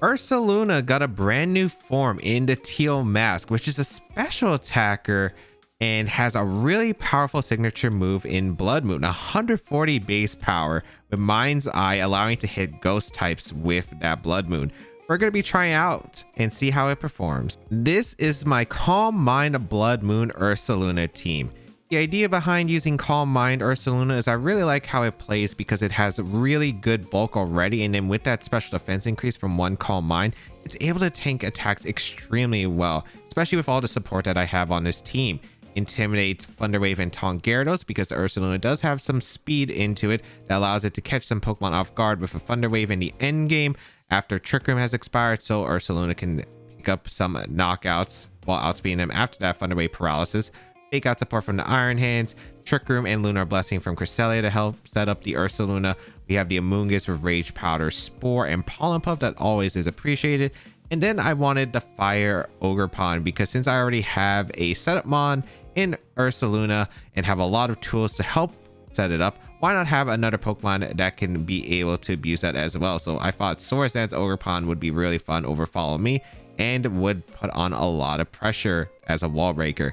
Ursaluna got a brand new form in the teal mask, which is a special attacker and has a really powerful signature move in Blood Moon, 140 base power with Mind's Eye, allowing it to hit ghost types with that Blood Moon. We're going to be trying out and see how it performs. This is my Calm Mind Bloodmoon Ursaluna team. The idea behind using Calm Mind Ursaluna is I really like how it plays because it has really good bulk already, and then with that special defense increase from one Calm Mind, it's able to tank attacks extremely well, especially with all the support that I have on this team. Intimidate, Thunder Wave, and Taunt Gyarados because the Ursaluna does have some speed into it that allows it to catch some Pokemon off guard with a Thunder Wave in the end game after Trick Room has expired, so Ursaluna can pick up some knockouts while outspeeding them after that Thunder Wave paralysis. Fake out support from the Iron Hands, Trick Room, and Lunar Blessing from Cresselia to help set up the Ursaluna. We have the Amoonguss with Rage Powder, Spore, and Pollen Puff that always is appreciated. And then I wanted the Fire Ogerpon because since I already have a setup mon in Ursaluna and have a lot of tools to help set it up, why not have another Pokemon that can be able to abuse that as well? So I thought Swords Dance Ogerpon would be really fun over Follow Me and would put on a lot of pressure as a wall breaker.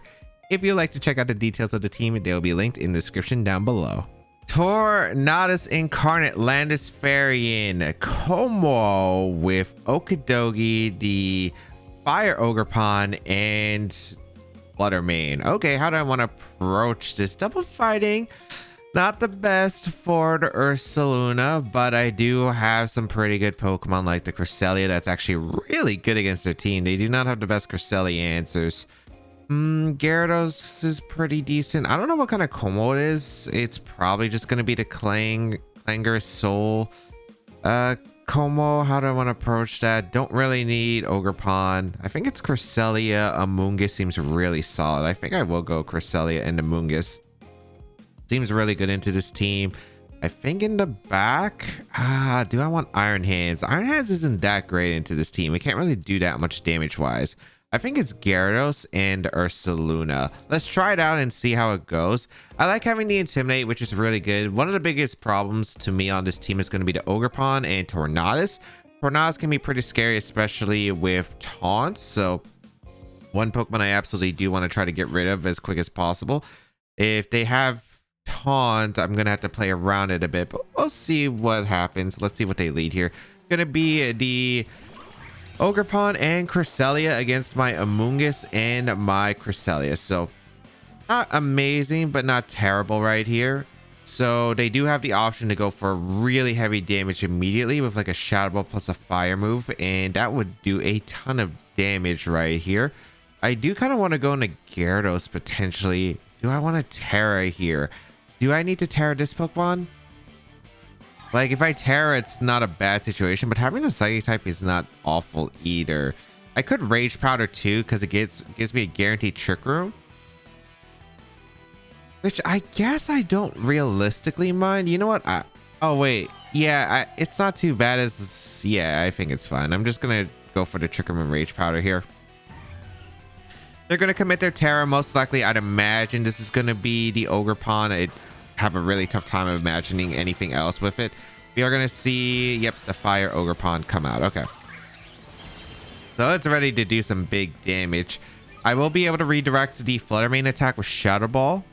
If you'd like to check out the details of the team, they will be linked in the description down below. Tornadus Incarnate Landisferian Como with Okidogi, the Fire Ogerpon, and Fluttermane. Okay, how do I want to approach this? Double fighting, not the best for the Ursaluna, but I do have some pretty good Pokemon like the Cresselia that's actually really good against their team. They do not have the best Cresselia answers. Gyarados is pretty decent. I don't know what kind of Como it is. It's probably just going to be the Clanger Soul Como. How do I want to approach that? Don't really need Ogerpon. I think it's Cresselia. Amoonguss seems really solid. I think I will go Cresselia and Amoonguss. Seems really good into this team. I think in the back, do I want Iron Hands? Iron Hands isn't that great into this team. It can't really do that much damage wise. I think it's Gyarados and Ursaluna. Let's try it out and see how it goes. I like having the Intimidate, which is really good. One of the biggest problems to me on this team is going to be the Ogerpon and Tornadus. Tornadus can be pretty scary, especially with taunts. So one Pokemon I absolutely do want to try to get rid of as quick as possible. If they have taunt, I'm going to have to play around it a bit, but we'll see what happens. Let's see what they lead here. Going to be the Ogerpon and Cresselia against my Amoonguss and my Cresselia. So not amazing, but not terrible right here. So they do have the option to go for really heavy damage immediately with like a Shadow Ball plus a fire move, and that would do a ton of damage right here. I do kind of want to go into Gyarados potentially. Do I want to Terra here? Do I need to Terra this Pokemon? Like, if I Terra, it's not a bad situation, but having the Psychic type is not awful either. I could Rage Powder too, because it gives me a guaranteed Trick Room. Which I guess I don't realistically mind. You know what? Oh, wait. Yeah, it's not too bad as... Yeah, I think it's fine. I'm just going to go for the Trick Room and Rage Powder here. They're going to commit their Terra. Most likely, I'd imagine this is going to be the Ogerpon. I'd have a really tough time imagining anything else with it. We are going to see, yep, the Fire Ogerpon come out. Okay. So it's ready to do some big damage. I will be able to redirect the Fluttermane attack with Shadow Ball.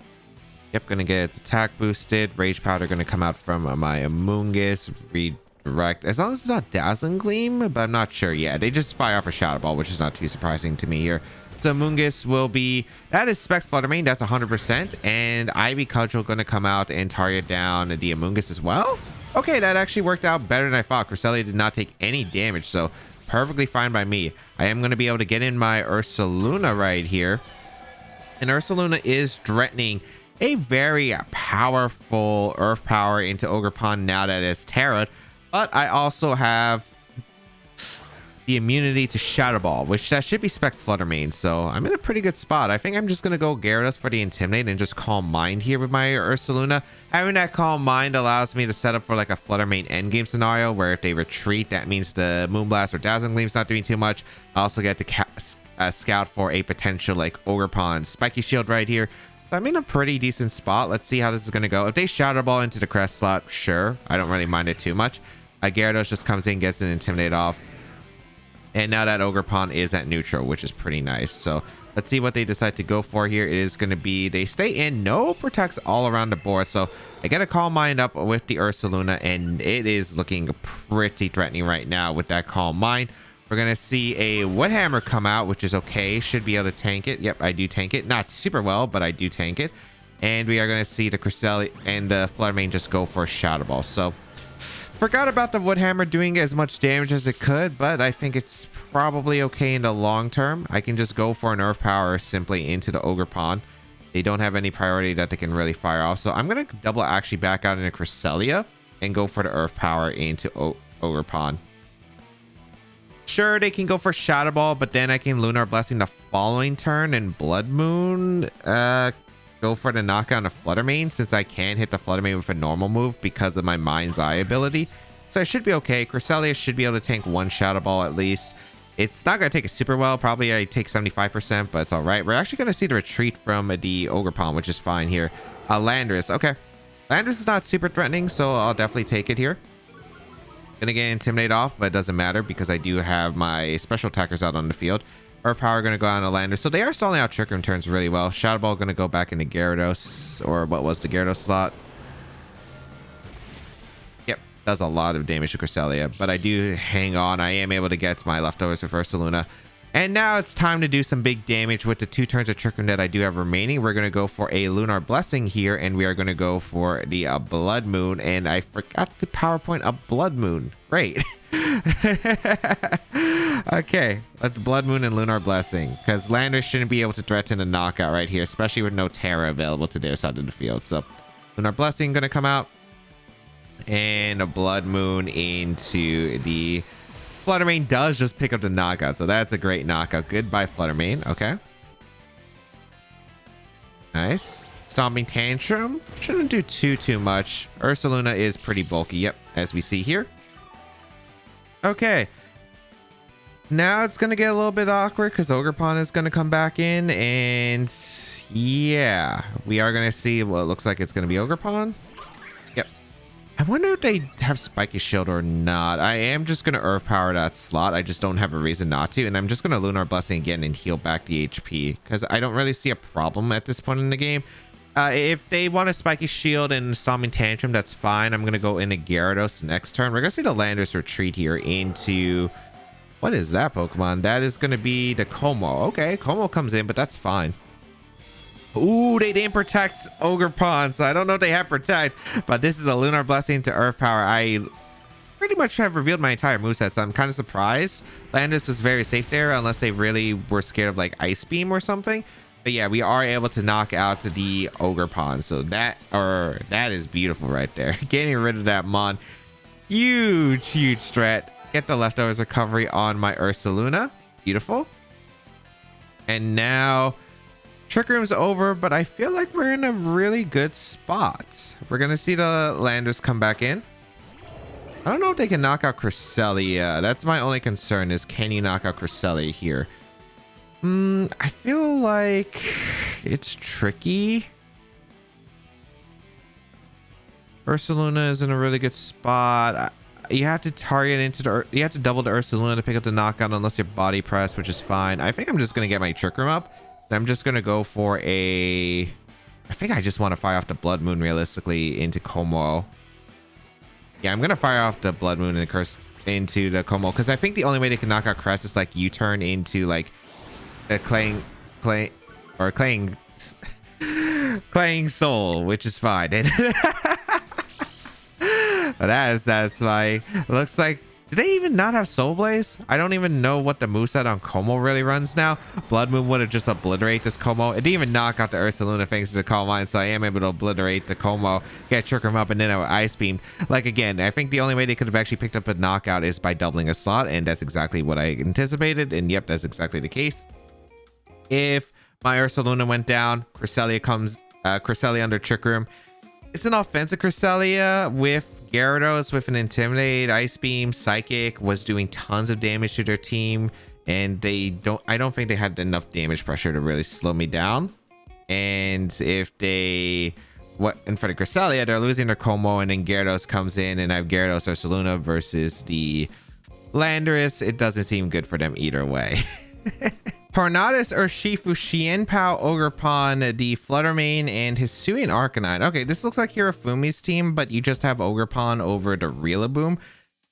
Yep, going to get its attack boosted. Rage Powder going to come out from my Amoonguss. Redirect. As long as it's not Dazzling Gleam, but I'm not sure. Yeah, they just fire off a Shadow Ball, which is not too surprising to me here. So Amoonguss will be... That is Specs Fluttermane. That's 100%. And Ivy Cudgel going to come out and target down the Amoonguss as well. Okay, that actually worked out better than I thought. Cresselia did not take any damage, so perfectly fine by me. I am going to be able to get in my Ursaluna right here. And Ursaluna is threatening a very powerful Earth Power into Ogerpon now that it's Terra. But I also have the immunity to Shadow Ball, which that should be Specs Fluttermane, so I'm in a pretty good spot. I think I'm just gonna go Gyarados for the Intimidate and just Calm Mind here with my Ursaluna. Having that Calm Mind allows me to set up for like a Fluttermane endgame scenario where if they retreat, that means the Moonblast or Dazzling Gleam's not doing too much. I also get to scout for a potential like Ogerpon Spiky Shield right here. So I'm in a pretty decent spot. Let's see how this is gonna go. If they Shadow Ball into the Crest slot, sure, I don't really mind it too much. Gyarados just comes in, gets an Intimidate off. And now that Ogerpon is at neutral, which is pretty nice. So let's see what they decide to go for here. It is going to be, they stay in, no protects all around the board. So I get a Calm Mind up with the Ursaluna, and it is looking pretty threatening right now with that Calm Mind. We're going to see a Wood Hammer come out, which is okay. Should be able to tank it. Yep, I do tank it. Not super well, but I do tank it. And we are going to see the Cresselia and the Fluttermane just go for a Shadow Ball. So forgot about the Wood Hammer doing as much damage as it could, but I think it's probably okay in the long term. I can just go for an Earth Power simply into the Ogerpon. They don't have any priority that they can really fire off. So I'm going to double actually back out into Cresselia and go for the Earth Power into Ogerpon. Sure, they can go for Shadow Ball, but then I can Lunar Blessing the following turn and Blood Moon. Go for the knockout on the Fluttermane, since I can hit the Fluttermane with a normal move because of my Mind's Eye ability. So I should be okay. Cresselia should be able to tank one Shadow Ball at least. It's not going to take it super well. Probably I take 75%, but it's all right. We're actually going to see the retreat from the Ogerpon, which is fine here. Landorus. Okay. Landorus is not super threatening, so I'll definitely take it here. Gonna get Intimidate off, but it doesn't matter because I do have my special attackers out on the field. Earth Power gonna go on a Lander. So they are stalling out Trick Room turns really well. Shadow Ball gonna go back into Gyarados, or what was the Gyarados slot. Yep, does a lot of damage to Cresselia, but I do hang on. I am able to get to my leftovers with Ursaluna. And now it's time to do some big damage with the 2 turns of Trick Room that I do have remaining. We're going to go for a Lunar Blessing here, and we are going to go for the Blood Moon. And I forgot to PowerPoint a Blood Moon. Great. Okay, let's Blood Moon and Lunar Blessing, because Landers shouldn't be able to threaten a knockout right here, especially with no Terra available to their side of the field. So Lunar Blessing going to come out, and a Blood Moon into the... Fluttermane does just pick up the knockout, so that's a great knockout. Goodbye, Fluttermane. Okay. Nice. Stomping Tantrum. Shouldn't do too much. Ursaluna is pretty bulky. Yep, as we see here. Okay. Now it's going to get a little bit awkward because Ogerpon is going to come back in, and yeah, we are going to see what looks like it's going to be Ogerpon. Yep. I wonder if they have Spiky Shield or not. I am just going to Earth Power that slot. I just don't have a reason not to. And I'm just going to Lunar Blessing again and heal back the HP, because I don't really see a problem at this point in the game. If they want a Spiky Shield and Stomping Tantrum, that's fine. I'm going to go into Gyarados next turn. We're going to see the Landers retreat here into... What is that Pokemon? That is going to be the Como. Okay, Como comes in, but that's fine. Ooh, they didn't protect Ogerpon, so I don't know if they have protect, but this is a Lunar Blessing to Earth Power. I pretty much have revealed my entire moveset, so I'm kind of surprised. Landis was very safe there, unless they really were scared of like Ice Beam or something. But yeah, we are able to knock out the Ogerpon, so that is beautiful right there. Getting rid of that Mon, huge threat. Get the leftovers recovery on my Ursaluna. Beautiful. And now Trick Room's over, but I feel like we're in a really good spot. We're going to see the Landers come back in. I don't know if they can knock out Cresselia. That's my only concern, is can you knock out Cresselia here? I feel like it's tricky. Ursaluna is in a really good spot. You have to target into the... You have to double the Ursaluna to pick up the knockout unless you're body pressed, which is fine. I think I'm just going to get my Trick Room up. I'm just going to go for a... I think I just want to fire off the Blood Moon realistically into Como. Yeah, I'm going to fire off the Blood Moon and curse into the Como, because I think the only way they can knock out Crest is like U-turn into like a Claying Soul, which is fine. That is satisfying. Looks like... Do they even not have Soul Blaze? I don't even know what the moveset on Como really runs now. Blood Moon would have just obliterated this Como. It didn't even knock out the Ursaluna thanks to the Calm Mind, so I am able to obliterate the Como, get Trick Room up, and then I Ice Beam. Like, again, I think the only way they could have actually picked up a knockout is by doubling a slot, and that's exactly what I anticipated, and yep, that's exactly the case. If my Ursaluna went down, Cresselia comes... Cresselia under Trick Room. It's an offensive Cresselia with Gyarados with an Intimidate, Ice Beam, Psychic, was doing tons of damage to their team, and I don't think they had enough damage pressure to really slow me down. And if they... in front of Cresselia, they're losing their Como, and then Gyarados comes in, and I have Gyarados Ursaluna versus the Landorus, it doesn't seem good for them either way. Tornadus Urshifu Xianpao Ogerpon, the Fluttermane, and Hisuian Arcanine. Okay, this looks like Hirafumi's team, but you just have Ogerpon over the Rillaboom.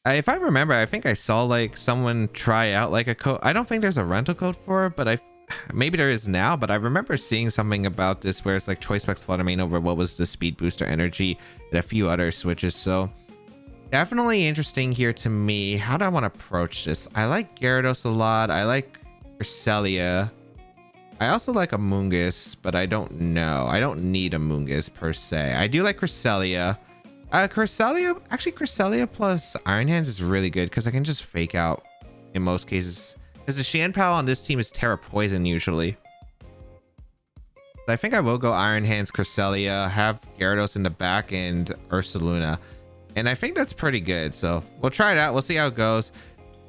If I remember, I think I saw like someone try out like a code. I don't think there's a rental code for it, but maybe there is now, but I remember seeing something about this where it's like Choice Specs Fluttermane over what was the Speed Booster Energy and a few other switches. So definitely interesting here to me. How do I want to approach this? I like Gyarados a lot. I like Cresselia. I also like Amoonguss, but I don't know. I don't need Amoonguss per se. I do like Cresselia. Cresselia plus Iron Hands is really good because I can just fake out in most cases. Because the Xianpao on this team is Terra Poison usually. So I think I will go Iron Hands, Cresselia, have Gyarados in the back, and Ursaluna. And I think that's pretty good. So we'll try it out. We'll see how it goes.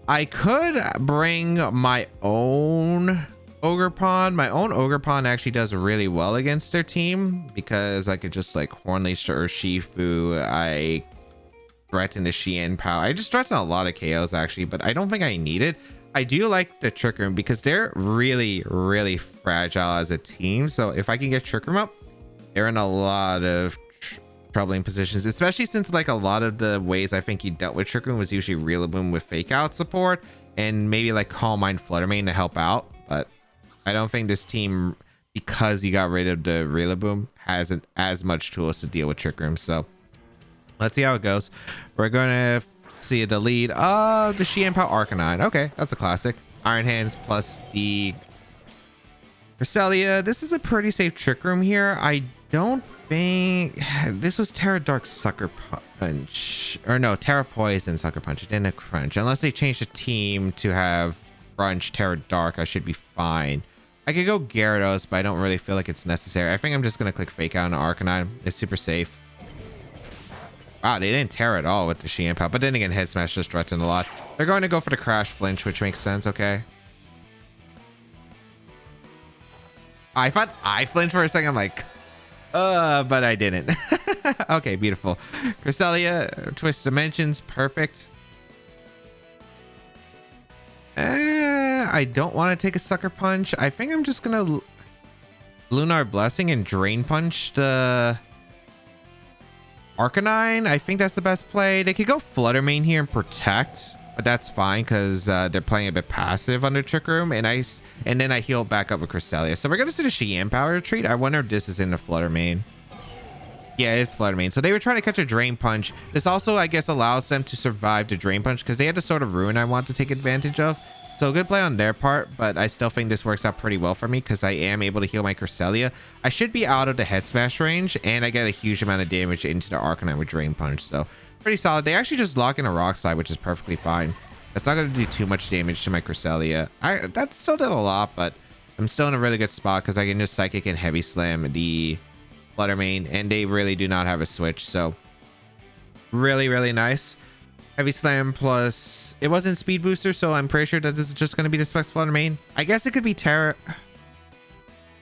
I could bring my own Ogerpon. My own Ogerpon actually does really well against their team because I could just like Hornleash to Urshifu. I threaten the Xianpao. I just threaten a lot of KOs actually, but I don't think I need it. I do like the Trick Room because they're really, really fragile as a team. So if I can get Trick Room up, they're in a lot of troubling positions, especially since like a lot of the ways I think he dealt with Trick Room was usually Rillaboom with fake out support and maybe like Calm Mind Fluttermane to help out. But I don't think this team, because you got rid of the Rillaboom, hasn't as much tools to deal with Trick Room. So let's see how it goes. We're gonna see the lead of the Xianpao Arcanine. Okay, that's a classic. Iron Hands plus the Cresselia. This is a pretty safe Trick Room here. I don't think this was Terra Dark Sucker Punch, or no, Terra Poison Sucker Punch. It didn't crunch unless they changed the team to have Crunch Terra Dark. I should be fine. I could go Gyarados, but I don't really feel like it's necessary. I think I'm just gonna click fake out on Arcanine. It's super safe. Wow, they didn't tear at all with the Xianpao, but then again, Head Smash just threatened a lot. They're going to go for the Crash Flinch, which makes sense. Okay. I thought I flinched for a second. I'm like, but I didn't. Okay, beautiful. Cresselia, Twist Dimensions, perfect. I don't want to take a Sucker Punch. I think I'm just gonna Lunar Blessing and Drain Punch the Arcanine. I think that's the best play. They could go Fluttermane here and Protect, but that's fine because they're playing a bit passive under Trick Room, and then I heal back up with Cresselia. So we're gonna see the Xianpao retreat. I wonder if this is in the Fluttermane. Yeah, it's Fluttermane. So they were trying to catch a Drain Punch. This also, I guess, allows them to survive the Drain Punch because they had the sort of ruin I want to take advantage of. So good play on their part, but I still think this works out pretty well for me because I am able to heal my Cresselia. I should be out of the Head Smash range, and I get a huge amount of damage into the Arcanine with Drain Punch. So pretty solid. They actually just lock in a Rock Slide, which is perfectly fine. That's not going to do too much damage to my Cresselia. That still did a lot, but I'm still in a really good spot because I can just Psychic and Heavy Slam the Fluttermane, and they really do not have a switch. So really, really nice. Heavy Slam plus it wasn't Speed Booster, so I'm pretty sure that this is just going to be the Specs Fluttermane. I guess it could be Terra.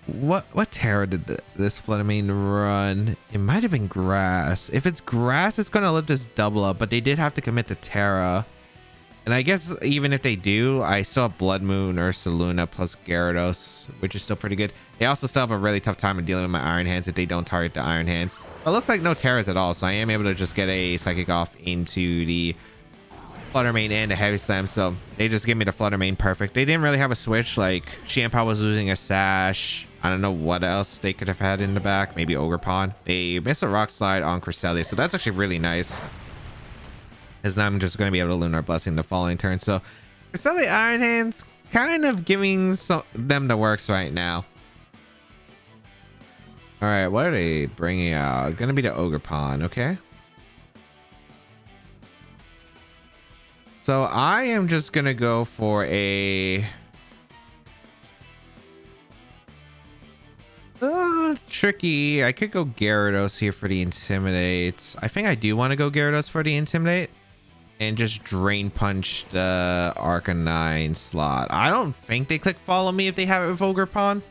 What Terra did this Fluttermane run? It might have been Grass. If it's Grass, it's going to lift this double up, but they did have to commit to Terra. And I guess even if they do, I still have Bloodmoon Ursaluna plus Gyarados, which is still pretty good. They also still have a really tough time of dealing with my Iron Hands if they don't target the Iron Hands. But it looks like no Terras at all, so I am able to just get a Psychic off into the Fluttermane and a Heavy Slam. So they just give me the Fluttermane perfect. They didn't really have a switch. Like Xianpao was losing a Sash. I don't know what else they could have had in the back. Maybe Ogerpon. They missed a Rock Slide on Cresselia, so that's actually really nice. As now I'm just going to be able to Lunar Blessing the following turn. So Cresselia Iron Hands kind of giving them the works right now. All right, what are they bringing out? Gonna be the Ogerpon, okay. So I am just gonna go for a tricky. I could go Gyarados here for the Intimidate. I think I do want to go Gyarados for the Intimidate and just Drain Punch the Arcanine slot. I don't think they click Follow Me if they have it with Ogerpon,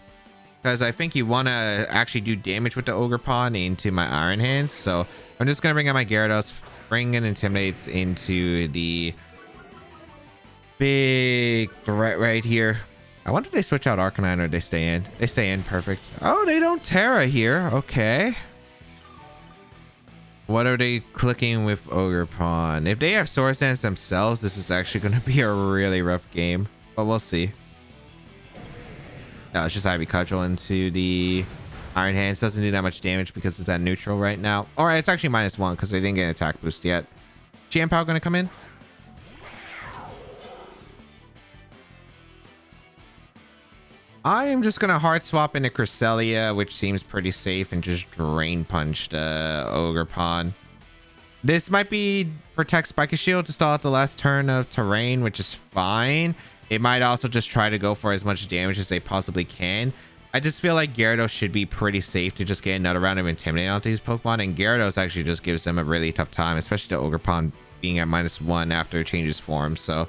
because I think you want to actually do damage with the Ogerpon into my Iron Hands. So I'm just going to bring out my Gyarados, bring an Intimidates into the Big threat right here. I wonder if they switch out Arcanine or they stay in. They stay in. Perfect. Oh, they don't Terra here. Okay. What are they clicking with Ogerpon? If they have Swords Dance themselves, this is actually going to be a really rough game. But we'll see. No, it's just Ivy Cudgel into the Iron Hands. Doesn't do that much damage because it's at neutral right now. Alright, it's actually -1 because they didn't get an attack boost yet. Chien-Pao going to come in. I am just going to hard swap into Cresselia, which seems pretty safe, and just Drain Punch the Ogerpon. This might be protect Spiky Shield to stall out the last turn of terrain, which is fine. It might also just try to go for as much damage as they possibly can. I just feel like Gyarados should be pretty safe to just get another round of Intimidate onto these Pokemon, and Gyarados actually just gives them a really tough time, especially the Ogerpon being at -1 after it changes form. So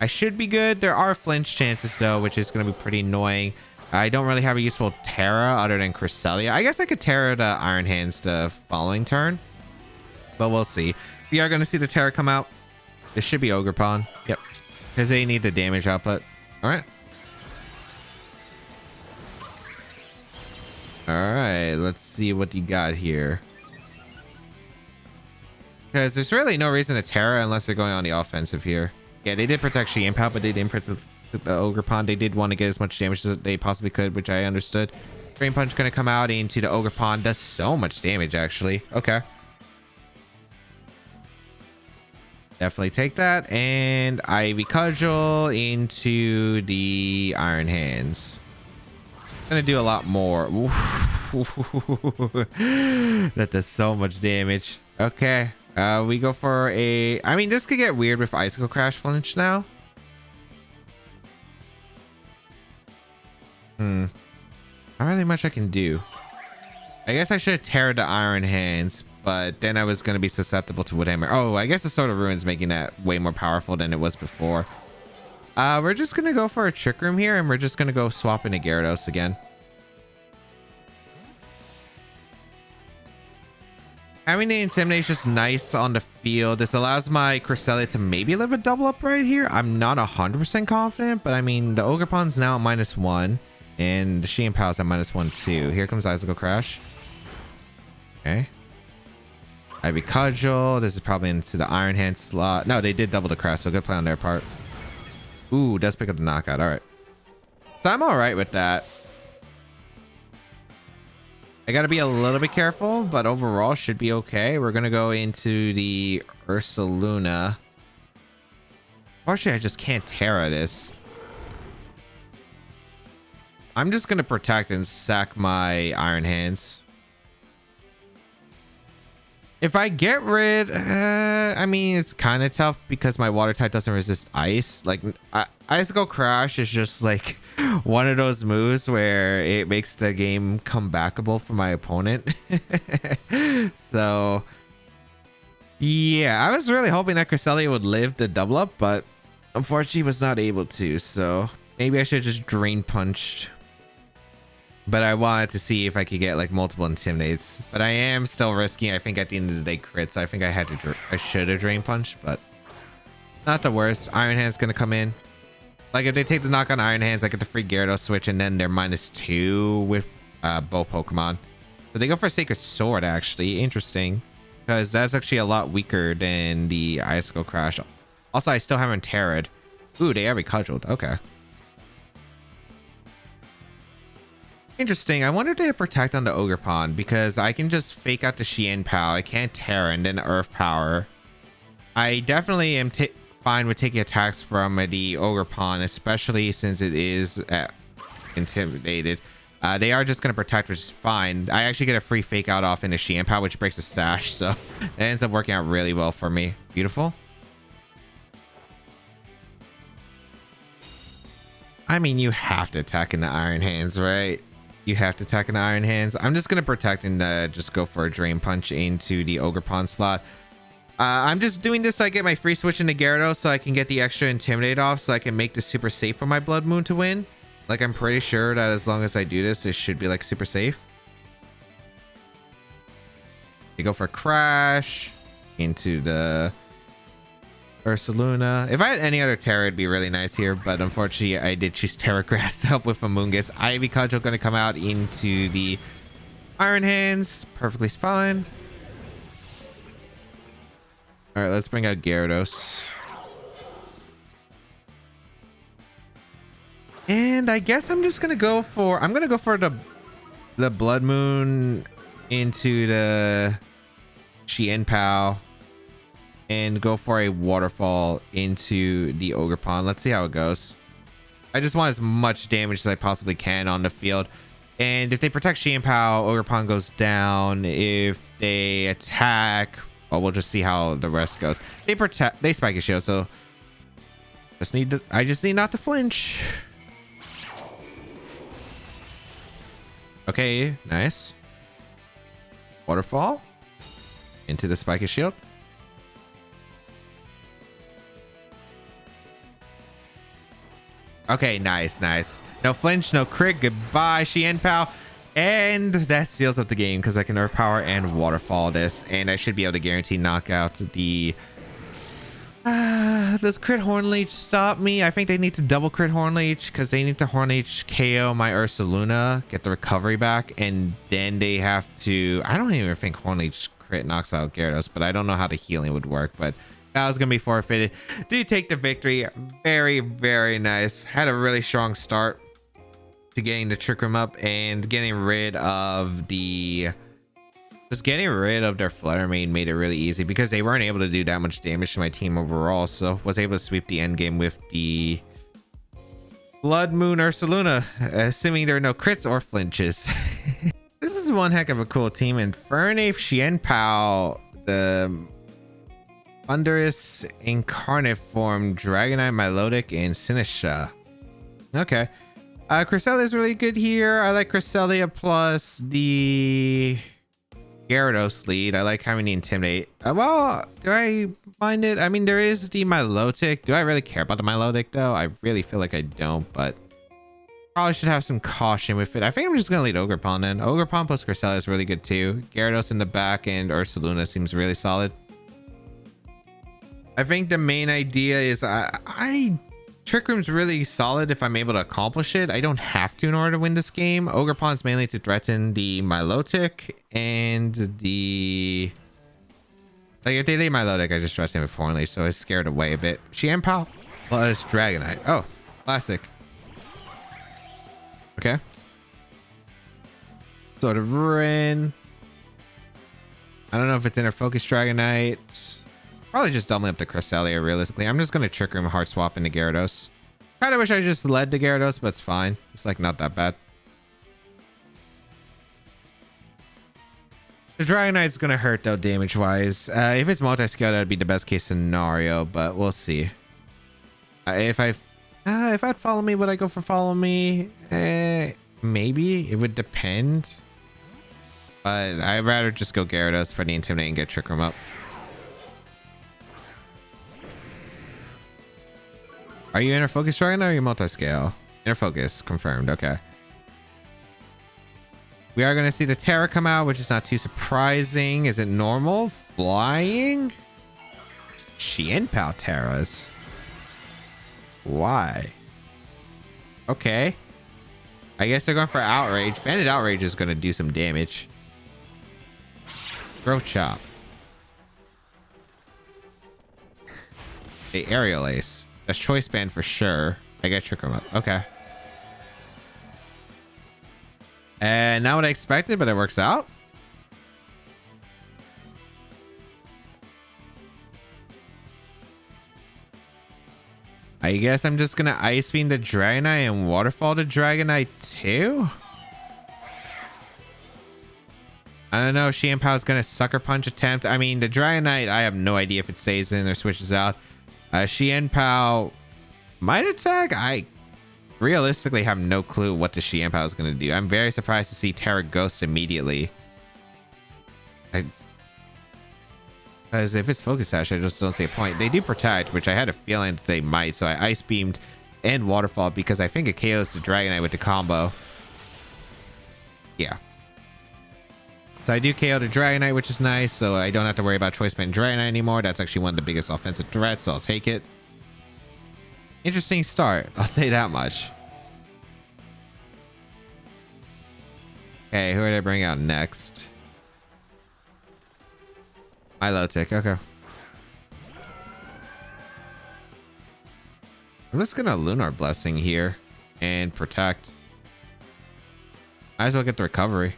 I should be good. There are flinch chances though, which is going to be pretty annoying. I don't really have a useful Terra other than Cresselia. I guess I could Terra the Iron Hands the following turn, but we'll see. We are going to see the Terra come out. This should be Ogerpon. Yep. Because they need the damage output. All right. All right. Let's see what you got here. Because there's really no reason to Terra unless they're going on the offensive here. Yeah, they did protect Chien-Pao, but they didn't protect the Ogerpon. They did want to get as much damage as they possibly could, which I understood. Drain Punch going to come out into the Ogerpon. Does so much damage, actually. Okay. Definitely take that. And Ivy Cudgel into the Iron Hands. Gonna do a lot more. That does so much damage. Okay. We go for a... I mean, this could get weird with Icicle Crash flinch now. Not really much I can do. I guess I should have Terra the Iron Hands, but then I was going to be susceptible to Woodhammer. Oh, I guess the Sword of Ruins making that way more powerful than it was before. We're just going to go for a Trick Room here, and we're just going to go swap into Gyarados again. Having the Intimidate is just nice on the field. This allows my Cresselia to maybe live a double up right here. I'm not 100% confident, but I mean, the Ogerpon's now at -1, and the Chien-Pao's at -1 too. Here comes Icicle Crash. Okay. Ivy Cudgel. This is probably into the Iron Hand slot. No, they did double the Crash, so good play on their part. Ooh, does pick up the knockout. All right. So I'm all right with that. I got to be a little bit careful, but overall should be okay. We're going to go into the Ursaluna. Unfortunately, I just can't Terra this. I'm just going to protect and sack my Iron Hands. If I get rid, I mean, it's kind of tough because my water type doesn't resist ice. Like, Icicle Crash is just like one of those moves where it makes the game comebackable for my opponent. So, yeah, I was really hoping that Cresselia would live the double up, but unfortunately was not able to. So maybe I should have just Drain Punched. But I wanted to see if I could get like multiple Intimidates. But I am still risking, I think, at the end of the day, crits. I think I should have Drain Punched, but not the worst. Iron Hand's gonna come in. Like, if they take the knock on Iron Hands, I get the free Gyarados switch, and then they're -2 with both Pokemon. So they go for a Sacred Sword, actually. Interesting. Because that's actually a lot weaker than the Icicle Crash. Also, I still haven't Terra'd. Ooh, they already cudgeled. Okay. Interesting. I wonder if they protect on the Ogerpon, because I can just fake out the Chien-Pao. I can't Terra and then Earth Power. I definitely am fine with taking attacks from the Ogerpon, especially since it is intimidated. They are just going to protect, which is fine. I actually get a free fake out off into Chien-Pao, which breaks a sash, so it ends up working out really well for me. Beautiful. I mean, you have to attack in the Iron Hands, right? You have to attack in the Iron Hands. I'm just going to protect and just go for a Drain Punch into the Ogerpon slot. I'm just doing this so I get my free switch into Gyarados so I can get the extra Intimidate off so I can make this super safe for my Blood Moon to win. Like, I'm pretty sure that as long as I do this, it should be like super safe. They go for Crash into the Ursaluna. If I had any other Terra, it'd be really nice here, but unfortunately, I did choose Terra Grass to help with Amoonguss. Ivy Cudgel going to come out into the Iron Hands. Perfectly fine. All right, let's bring out Gyarados. And I guess I'm just gonna go for the Blood Moon into the Xianpao and go for a Waterfall into the Ogerpon. Let's see how it goes. I just want as much damage as I possibly can on the field. And if they protect Xianpao, Ogerpon goes down. If they attack, well, we'll just see how the rest goes. They spike a shield, so I just need not to flinch. Okay, nice. Waterfall into the spike shield. Okay, nice. No flinch, no crit. Goodbye, Xianpao. And that seals up the game because I can Earth Power and Waterfall this. And I should be able to guarantee knock out the... does crit Horn Leech stop me? I think they need to double crit Horn Leech because they need to Horn Leech KO my Ursaluna, get the recovery back, and then they have to... I don't even think Horn Leech crit knocks out Gyarados, but I don't know how the healing would work, but that was gonna be forfeited. Do take the victory. Very, very nice. Had a really strong start to getting the Trick Room up and getting rid of the... Just getting rid of their Flutter Mane made it really easy because they weren't able to do that much damage to my team overall. So was able to sweep the end game with the Blood Moon Ursaluna, assuming there are no crits or flinches. This is one heck of a cool team. Infernape, Xianpao, the Thunderous Incarnate Form, Dragonite, Milotic, and Sinisha. Okay. Cresselia is really good here. I like Cresselia plus the Gyarados lead. I like having the Intimidate. Well, do I mind it? I mean, there is the Milotic. Do I really care about the Milotic though? I really feel like I don't, but probably should have some caution with it. I think I'm just gonna lead Ogerpon then. Ogerpon plus Cresselia is really good too. Gyarados in the back and Ursaluna seems really solid. I think the main idea is Trick Room's really solid if I'm able to accomplish it. I don't have to in order to win this game. Ogerpon's mainly to threaten the Milotic and the... Like, if they leave Milotic, I just trust him with Horn Leech, so it's scared away a bit. Xianpao plus Dragonite. Oh, classic. Okay. Sort of Rin. I don't know if it's Inner Focus Dragonite. Probably just doubling up the Cresselia, realistically. I'm just going to Trick Room hard swap into Gyarados. Kind of wish I just led to Gyarados, but it's fine. It's like not that bad. The Dragonite's going to hurt though, damage-wise. If it's multi-scale, that would be the best case scenario, but we'll see. If I'd Follow Me, would I go for Follow Me? Maybe. It would depend. But I'd rather just go Gyarados for the Intimidate and get Trick Room up. Are you Inner Focus Dragon or are you multi-scale? Inner Focus, confirmed. Okay. We are going to see the Terra come out, which is not too surprising. Is it normal? Flying? Xianpao Terras. Why? Okay. I guess they're going for Outrage. Banded Outrage is going to do some damage. Throat Chop. The Aerial Ace. That's Choice Band for sure. I got Trick Room up. Okay. And not what I expected, but it works out. I guess I'm just gonna Ice Beam the Dragonite and Waterfall the Dragonite too. I don't know if Xianpao's gonna Sucker Punch attempt. I mean, the Dragonite, I have no idea if it stays in or switches out. Xianpao might attack. I realistically have no clue what the Xianpao is going to do. I'm very surprised to see Terra Ghost immediately. Because if it's Focus Sash, I just don't see a point. They do Protect, which I had a feeling that they might. So I Ice Beamed and Waterfall because I think it KOs the Dragonite with the combo. Yeah. So I do KO the Dragonite, which is nice. So I don't have to worry about Choice Band Dragonite anymore. That's actually one of the biggest offensive threats, so I'll take it. Interesting start. I'll say that much. Okay, who did I bring out next? Milotic, okay. I'm just gonna Lunar Blessing here and protect. Might as well get the recovery.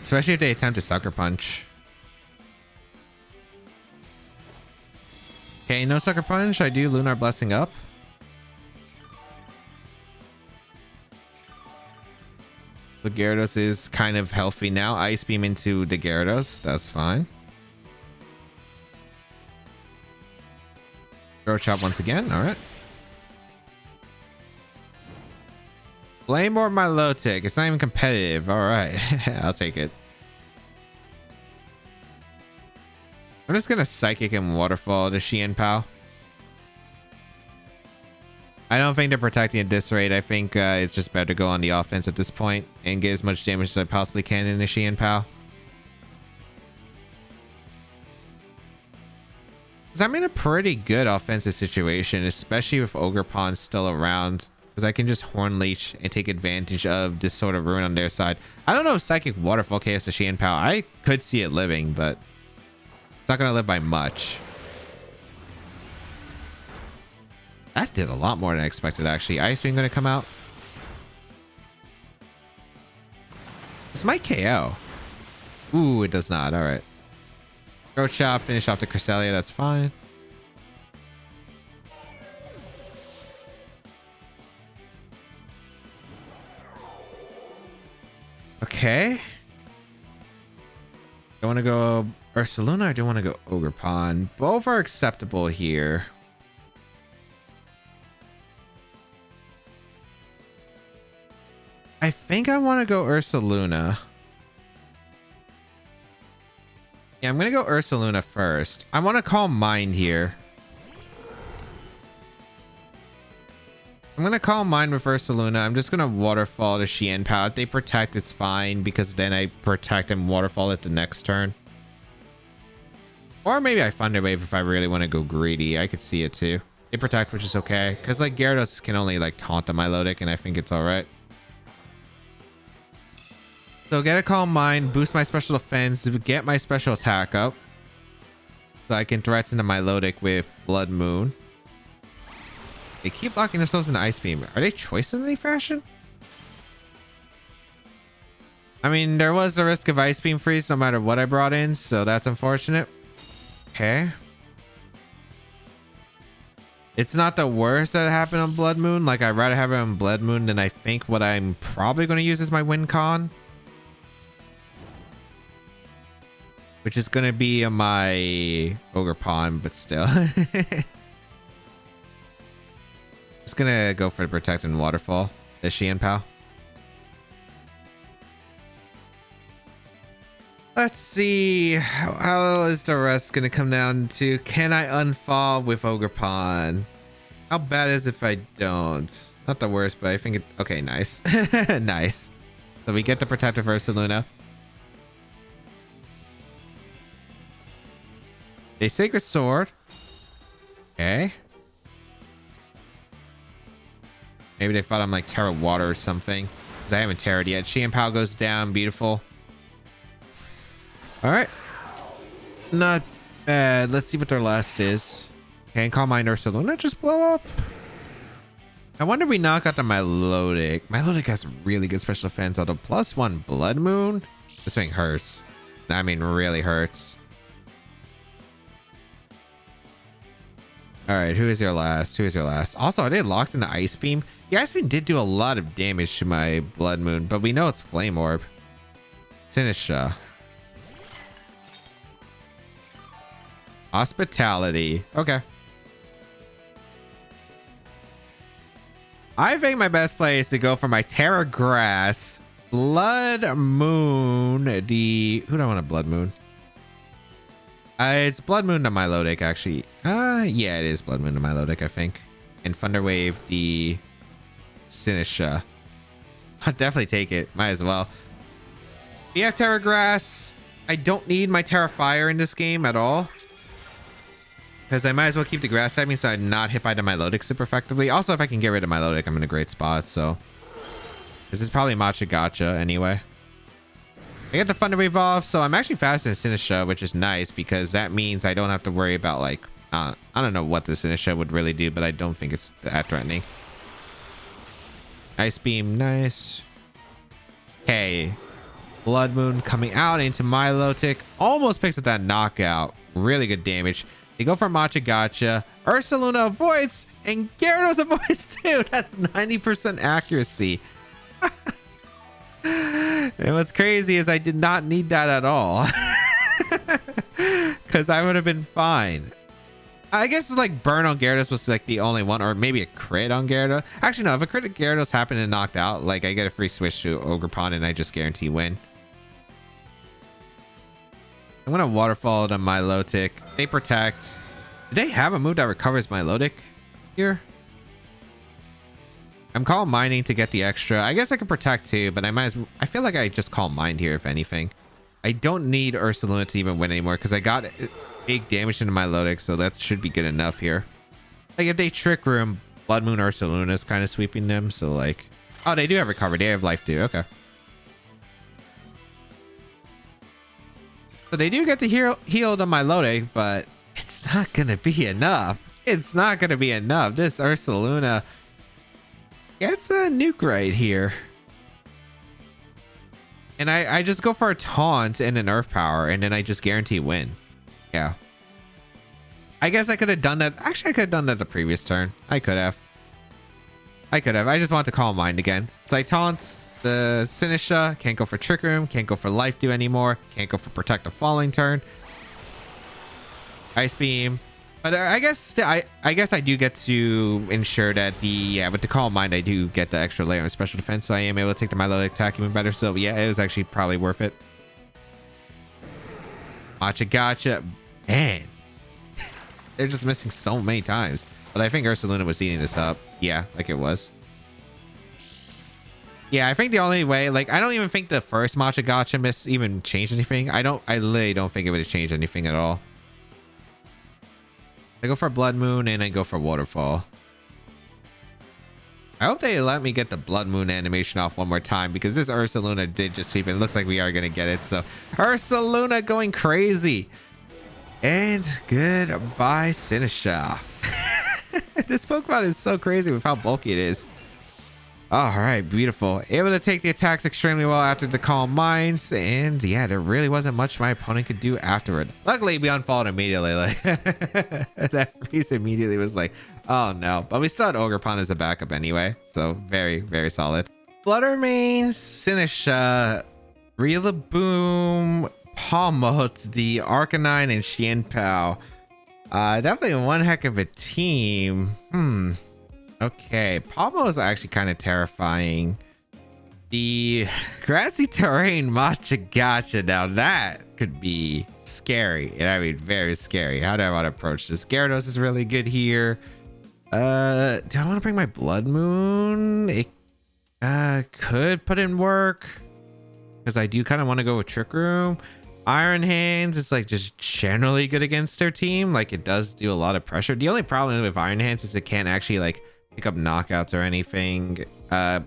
Especially if they attempt to Sucker Punch. Okay, no Sucker Punch. I do Lunar Blessing up. The Gyarados is kind of healthy now. Ice Beam into the Gyarados. That's fine. Throw Chop once again. All right. Flame or Milotic. It's not even competitive. All right. I'll take it. I'm just going to Psychic and Waterfall to Xianpao. I don't think they're protecting at this rate. I think it's just better to go on the offense at this point and get as much damage as I possibly can in the Xianpao. Because I'm in a pretty good offensive situation, especially with Ogerpon still around. Because I can just Horn Leech and take advantage of this sort of ruin on their side. I don't know if Psychic Waterfall KOs the Xianpao. I could see it living, but it's not going to live by much. That did a lot more than I expected, actually. Ice Beam going to come out. This might KO. Ooh, it does not. All right. Throat Chop, finish off the Cresselia. That's fine. Okay. Do I want to go Ursaluna or do I want to go Ogerpon? Both are acceptable here. I think I want to go Ursaluna. Yeah, I'm going to go Ursaluna first. I want to Calm Mind here. I'm going to Calm Mind with Ursaluna. I'm just going to Waterfall to Xianpao. If they protect, it's fine because then I protect and Waterfall it the next turn. Or maybe I Thunder Wave if I really want to go greedy. I could see it too. They protect, which is okay. Because like Gyarados can only like taunt the Milotic and I think it's alright. So get a Calm Mind, boost my special defense, get my special attack up. So I can threaten the Milotic with Blood Moon. They keep locking themselves in Ice Beam. Are they choice in any fashion? I mean, there was the risk of Ice Beam freeze no matter what I brought in, so that's unfortunate. Okay. It's not the worst that happened on Blood Moon. Like, I'd rather have it on Blood Moon than I think what I'm probably going to use as my win con. Which is going to be my Ogerpon, but still. Just going to go for the Protect and Waterfall. The Xianpao. Let's see. How is the rest going to come down to? Can I unfall with Ogerpon? How bad is it if I don't? Not the worst, but I think it... Okay, nice. Nice. So we get the Protective Ursaluna. A Sacred Sword. Okay. Maybe they thought I'm like Terra Water or something. Because I haven't Terra'd yet. Xianpao goes down. Beautiful. Alright. Not bad. Let's see what their last is. Can Calm Mind Ursaluna just blow up? I wonder if we knock out the Milotic. Milotic has really good special defense. Although +1 Blood Moon. This thing hurts. I mean, really hurts. All right, who is your last? Who is your last? Also, are they locked in the Ice Beam? The Ice Beam did do a lot of damage to my Blood Moon, but we know it's Flame Orb. Sinisha. Hospitality. Okay. I think my best play is to go for my Terra Grass, Blood Moon, Who do I want a Blood Moon? It's Blood Moon to Milotic, actually. Yeah, it is Blood Moon to Milotic, I think. And Thunder Wave the Sinisha. I'll definitely take it. Might as well. We have Terra Grass. I don't need my Terra Fire in this game at all, because I might as well keep the grass typing so I'm not hit by the Milotic super effectively. Also, if I can get rid of Milotic, I'm in a great spot. So this is probably Matcha Gotcha anyway. I get the Thunder Evolve, so I'm actually faster than Sinisha, which is nice because that means I don't have to worry about like I don't know what the Sinisha would really do, but I don't think it's that threatening. Ice Beam, nice. Okay, Blood Moon coming out into Milotic, almost picks up that knockout. Really good damage. They go for Matcha Gotcha. Ursaluna avoids, and Gyarados avoids too. That's 90% accuracy. And what's crazy is I did not need that at all, because I would have been fine. I guess it's like burn on Gyarados was like the only one, or maybe a crit on Gyarados. Actually, no, if a crit on Gyarados happened and knocked out, like I get a free switch to Ogerpon and I just guarantee win. I'm gonna waterfall to Milotic. They protect. Do they have a move that recovers Milotic here? I'm Calm Minding to get the extra. I guess I can protect too, but I feel like I just Calm Mind here if anything. I don't need Ursaluna to even win anymore because I got big damage into Milotic, so that should be good enough here. Like if they Trick Room, Blood Moon Ursaluna is kind of sweeping them, so like, oh, they do have recovery. They have life too. Okay. So they do get to heal the Milotic, but it's not gonna be enough. It's not gonna be enough. This Ursaluna gets a nuke right here. And I just go for a taunt and an Earth Power, and then I just guarantee win. Yeah. I guess I could have done that. Actually, I could have done that the previous turn. I could have. I just want to Calm Mind again. So I taunt the Sinisha. Can't go for Trick Room. Can't go for Life Dew anymore. Can't go for Protect the following turn. Ice Beam. But I guess I do get to ensure that with the Calm Mind, I do get the extra layer of special defense, so I am able to take the Milotic attack even better. So yeah, it was actually probably worth it. Matcha Gotcha. Man, they're just missing so many times. But I think Ursaluna was eating this up. Yeah, like it was. Yeah, I think the only way, like, I don't even think the first Matcha Gotcha miss even changed anything. I literally don't think it would have changed anything at all. I go for Blood Moon and I go for Waterfall. I hope they let me get the Blood Moon animation off one more time, because this Ursaluna did just sweep. It looks like we are going to get it. So Ursaluna going crazy. And goodbye, Sinisha. This Pokemon is so crazy with how bulky it is. All right, beautiful. Able to take the attacks extremely well after the Calm Minds, and yeah, there really wasn't much my opponent could do afterward. Luckily, we unfollowed immediately. Like that freeze immediately was like, oh no. But we still had Ogerpon as a backup anyway, so very, very solid. Fluttermane, Sinisha, Rillaboom, Palmot, the Arcanine, and Xianpao. Definitely one heck of a team. Okay, Palmo is actually kind of terrifying. The grassy terrain Matcha Gotcha, now that could be scary. I mean, very scary. How do I want to approach this? Gyarados is really good here. Do I want to bring my Blood Moon? It could put in work, because I do kind of want to go with Trick Room. Iron Hands is like just generally good against their team. Like it does do a lot of pressure. The only problem with Iron Hands is it can't actually like pick up knockouts or anything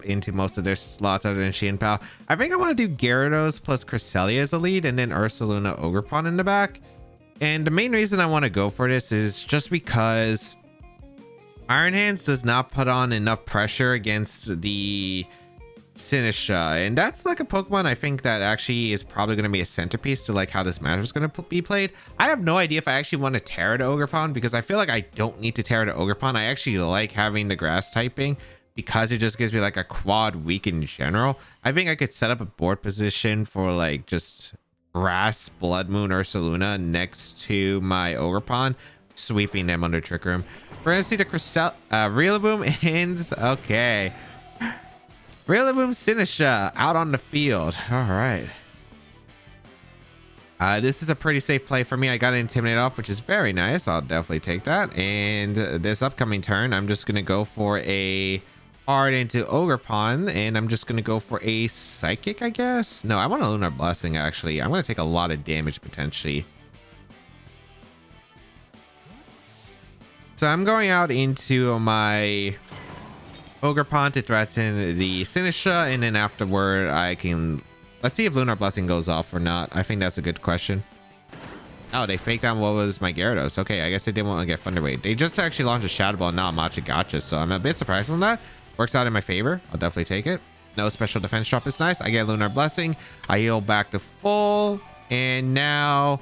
into most of their slots other than Xianpao. I think I want to do Gyarados plus Cresselia as a lead, and then Ursaluna Ogerpon in the back. And the main reason I want to go for this is just because Iron Hands does not put on enough pressure against the Sinisha, and that's like a Pokemon I think that actually is probably going to be a centerpiece to like how this matchup is going to be played. I have no idea if I actually want to Terra to Ogerpon, because I feel like I don't need to Terra to Ogerpon. I actually like having the grass typing because it just gives me like a quad weak in general. I think I could set up a board position for like just grass Blood Moon Ursaluna next to my Ogerpon, sweeping them under Trick Room. We're gonna see the Rillaboom ends. Okay, Rillaboom Sinisha out on the field. All right. This is a pretty safe play for me. I got to Intimidate off, which is very nice. I'll definitely take that. And this upcoming turn, I'm just going to go for a hard into Ogerpon, and I'm just gonna go for a Psychic, I guess. No, I want a Lunar Blessing, actually. I'm gonna take a lot of damage potentially. So I'm going out into my Ogerpon to threaten the Sinistra, and then afterward I can... Let's see if Lunar Blessing goes off or not. I think that's a good question. Oh, they faked out what was my Gyarados. Okay, I guess they didn't want to get Thunder Wave. They just actually launched a Shadow Ball, not Matcha Gotcha, so I'm a bit surprised on that. Works out in my favor. I'll definitely take it. No special defense drop is nice. I get Lunar Blessing. I heal back to full, and now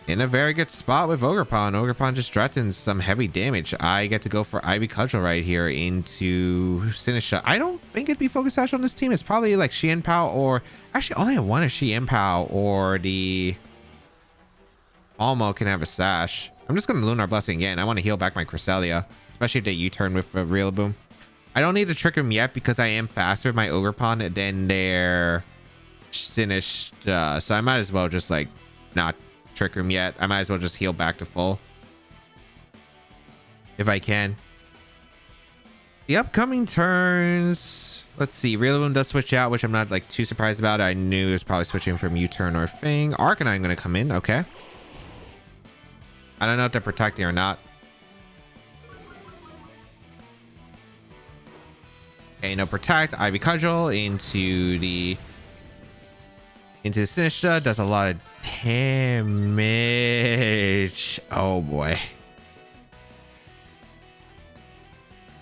in a very good spot with Ogerpon. Ogerpon just threatens some heavy damage. I get to go for Ivy Cudgel right here into Sinistra. I don't think it'd be Focus Sash on this team. It's probably like Xianpao, or actually only one is Xianpao, or the Almo can have a Sash. I'm just going to Lunar Blessing again. I want to heal back my Cresselia, especially if they U-turn with a Rillaboom. I don't need to trick him yet because I am faster with my Ogerpon than their Sinistra. So I might as well just like not trick him yet. I might as well just heal back to full if I can. The upcoming turns, let's see, Rillaboom does switch out, which I'm not like too surprised about. I knew it was probably switching from U-turn or Fang. Arcanine gonna come in. Okay, I don't know if they're protecting or not. Okay, no protect. Ivy Cudgel into the Sinistra. Does a lot of damage. Oh boy.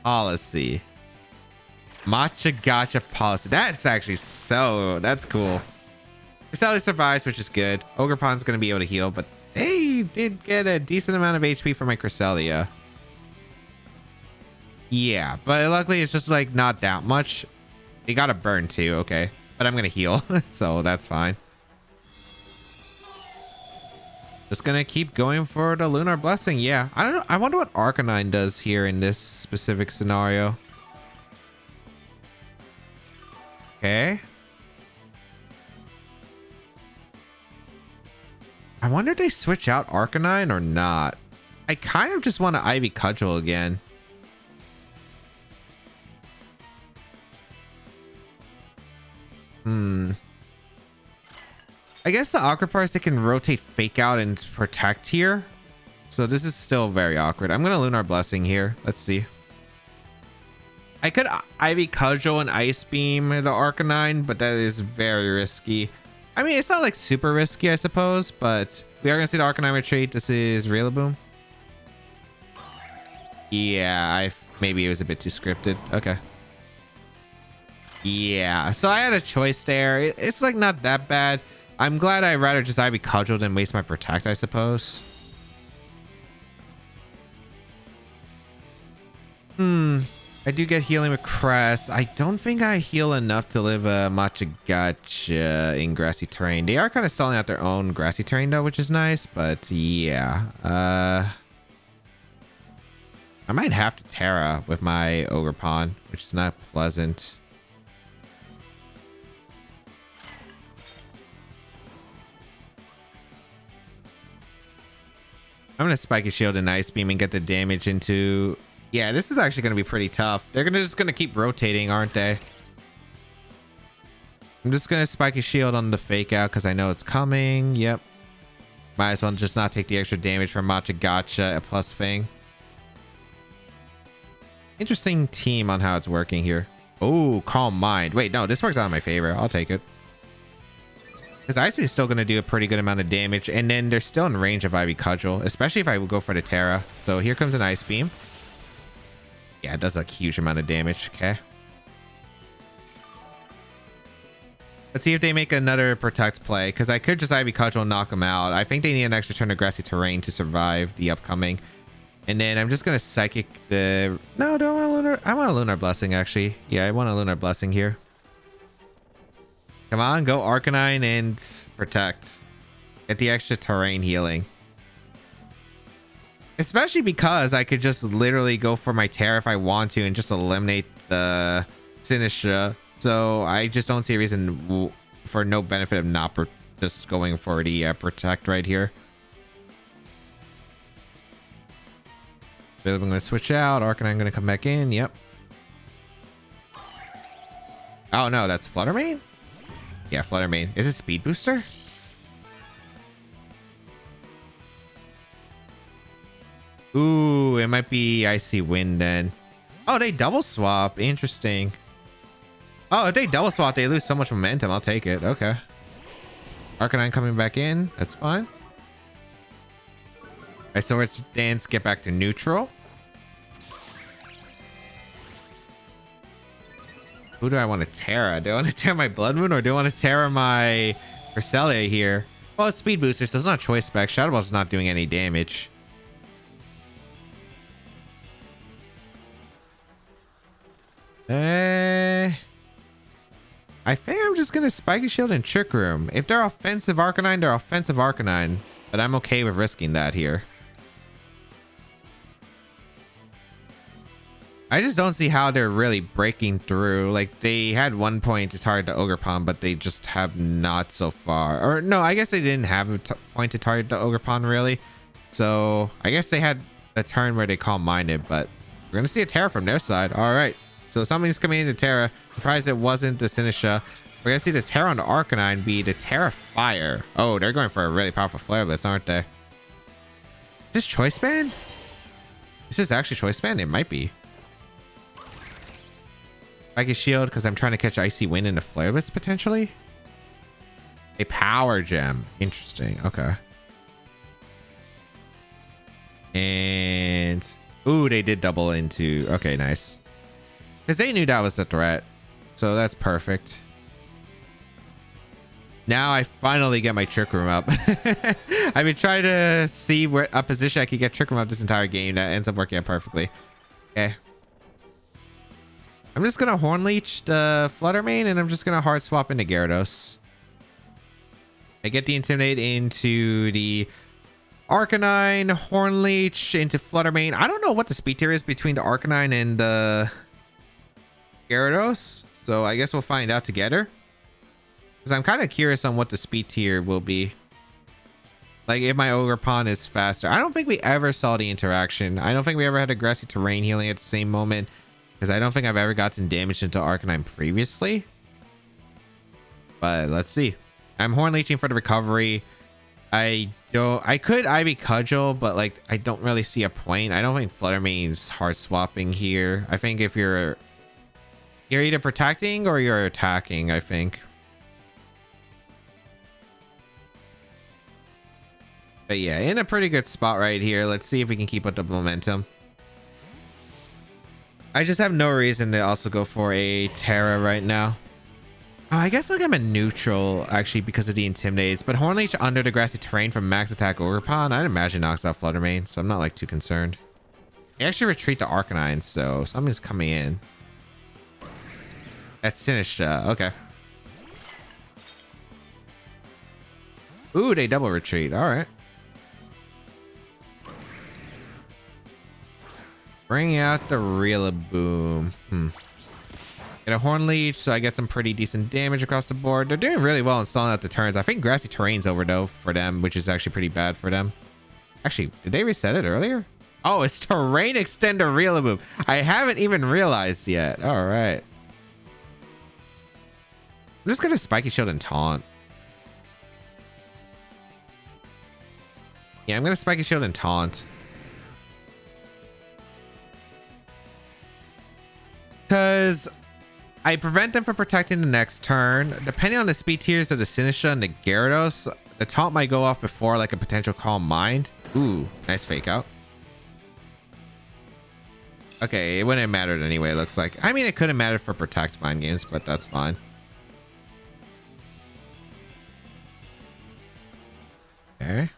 Policy. Matcha Gotcha Policy. That's actually that's cool. Cresselia survives, which is good. Ogerpon's gonna be able to heal, but they did get a decent amount of HP from my Cresselia. Yeah, but luckily it's just like not that much. They got a burn too, okay. But I'm gonna heal, so that's fine. Just gonna keep going for the Lunar Blessing. Yeah, I don't know. I wonder what Arcanine does here in this specific scenario. Okay. I wonder if they switch out Arcanine or not. I kind of just want to Ivy Cudgel again. I guess the awkward part is they can rotate Fake Out and Protect here. So this is still very awkward. I'm going to Lunar Blessing here. Let's see. I could Ivy Cudgel and Ice Beam the Arcanine, but that is very risky. I mean, it's not like super risky, I suppose, but we are going to see the Arcanine retreat. This is Rillaboom. Yeah, maybe it was a bit too scripted. Okay. Yeah, so I had a choice there. It's like not that bad. I'm glad I'd rather just Ivy Cudgel than waste my Protect, I suppose. I do get healing with Crest. I don't think I heal enough to live a Matcha Gotcha in grassy terrain. They are kind of selling out their own grassy terrain though, which is nice, but yeah. I might have to Terra with my Ogerpon, which is not pleasant. I'm gonna Spiky Shield and Ice Beam and get the damage into... Yeah, this is actually gonna be pretty tough. They're just gonna keep rotating, aren't they? I'm just gonna Spiky Shield on the Fake Out because I know it's coming. Yep. Might as well just not take the extra damage from Matcha Gotcha plus Fang. Interesting team on how it's working here. Oh, Calm Mind. Wait, no, this works out in my favor. I'll take it. Because Ice Beam is still going to do a pretty good amount of damage. And then they're still in range of Ivy Cudgel, especially if I would go for the Terra. So here comes an Ice Beam. Yeah, it does a huge amount of damage. Okay. Let's see if they make another Protect play. Because I could just Ivy Cudgel and knock them out. I think they need an extra turn of Grassy Terrain to survive the upcoming. And then I'm just going to Psychic the... No, do I want a Lunar... I want a Lunar Blessing, actually. Yeah, I want a Lunar Blessing here. Come on, go Arcanine and Protect. Get the extra terrain healing. Especially because I could just literally go for my Terra if I want to and just eliminate the Sinistra. So I just don't see a reason for no benefit of not just going for the Protect right here. I'm going to switch out. Arcanine going to come back in. Yep. Oh no, that's Flutter Mane? Yeah, Flutter Mane. Is it Speed Booster? Ooh, it might be Icy Wind then. Oh, they double swap. Interesting. Oh, if they double swap, they lose so much momentum. I'll take it. Okay. Arcanine coming back in. That's fine. Alright, so let's dance, get back to neutral. Who do I want to Terra? Do I want to Terra my Bloodmoon or do I want to Terra my Cresselia here? Well, it's Speed Booster, so it's not Choice Spec. Shadow Ball's not doing any damage. I think I'm just gonna Spiky Shield and Trick Room. If they're offensive Arcanine, they're offensive Arcanine. But I'm okay with risking that here. I just don't see how they're really breaking through. Like, they had 1 point to target the Ogerpon, but they just have not so far. Or no, I guess they didn't have a point to target the Ogerpon really. So I guess they had a turn where they Calm Minded, but we're gonna see a Terra from their side. All right. So somebody's coming into Terra. Surprised it wasn't the Sinisha. We're gonna see the Terra on the Arcanine be the Terra Fire. Oh, they're going for a really powerful Flare Blitz, aren't they? Is this Choice Band? Is this actually Choice Band? It might be. Spiky Shield because I'm trying to catch Icy Wind into Flare Blitz potentially. A Power Gem. Interesting. Okay. And ooh, they did double into. Okay, nice. Because they knew that was the threat. So that's perfect. Now I finally get my Trick Room up. I've been trying to see where a position I could get Trick Room up this entire game. That ends up working out perfectly. Okay. I'm just going to Horn Leech the Flutter Mane and I'm just going to Hard Swap into Gyarados. I get the Intimidate into the Arcanine, Horn Leech into Flutter Mane. I don't know what the speed tier is between the Arcanine and the Gyarados, so I guess we'll find out together. Because I'm kind of curious on what the speed tier will be. Like if my Ogerpon is faster. I don't think we ever saw the interaction. I don't think we ever had a Grassy Terrain healing at the same moment. Because I don't think I've ever gotten damage into Arcanine previously. But let's see. I'm Horn Leeching for the recovery. I could Ivy Cudgel, but like I don't really see a point. I don't think Flutter Mane's hard swapping here. I think if you're either protecting or you're attacking, I think. But yeah, in a pretty good spot right here. Let's see if we can keep up the momentum. I just have no reason to also go for a Terra right now. Oh, I guess like I'm a neutral actually because of the Intimidates, but Horn Leech under the Grassy Terrain from Max Attack Ogerpon, I'd imagine knocks out Flutter Mane, so I'm not like too concerned. I actually retreat the Arcanine, so something's coming in. That's Sinisha. Okay. Ooh, they double retreat. All right. Bring out the Rillaboom. Get a Horn Leech, so I get some pretty decent damage across the board. They're doing really well in stalling out the turns. I think Grassy Terrain's over though for them, which is actually pretty bad for them. Actually, did they reset it earlier? Oh, it's Terrain Extender Rillaboom. I haven't even realized yet. All right. I'm just gonna Spiky Shield and Taunt. Yeah, I'm gonna Spiky Shield and Taunt. Because I prevent them from protecting the next turn. Depending on the speed tiers of the Sinisha and the Gyarados, the Taunt might go off before like a potential Calm Mind. Ooh, nice Fake Out. Okay, it wouldn't have mattered anyway, it looks like. I mean, it could have mattered for Protect Mind Games, but that's fine. Okay.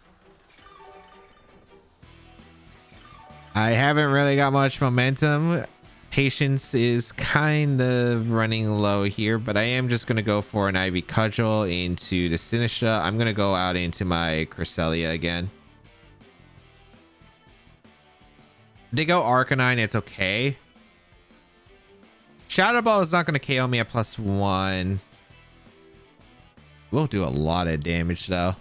I haven't really got much momentum. Patience is kind of running low here, but I am just going to go for an Ivy Cudgel into the Sinisha. I'm going to go out into my Cresselia again. They go Arcanine, it's okay. Shadow Ball is not going to KO me at +1. We'll do a lot of damage though.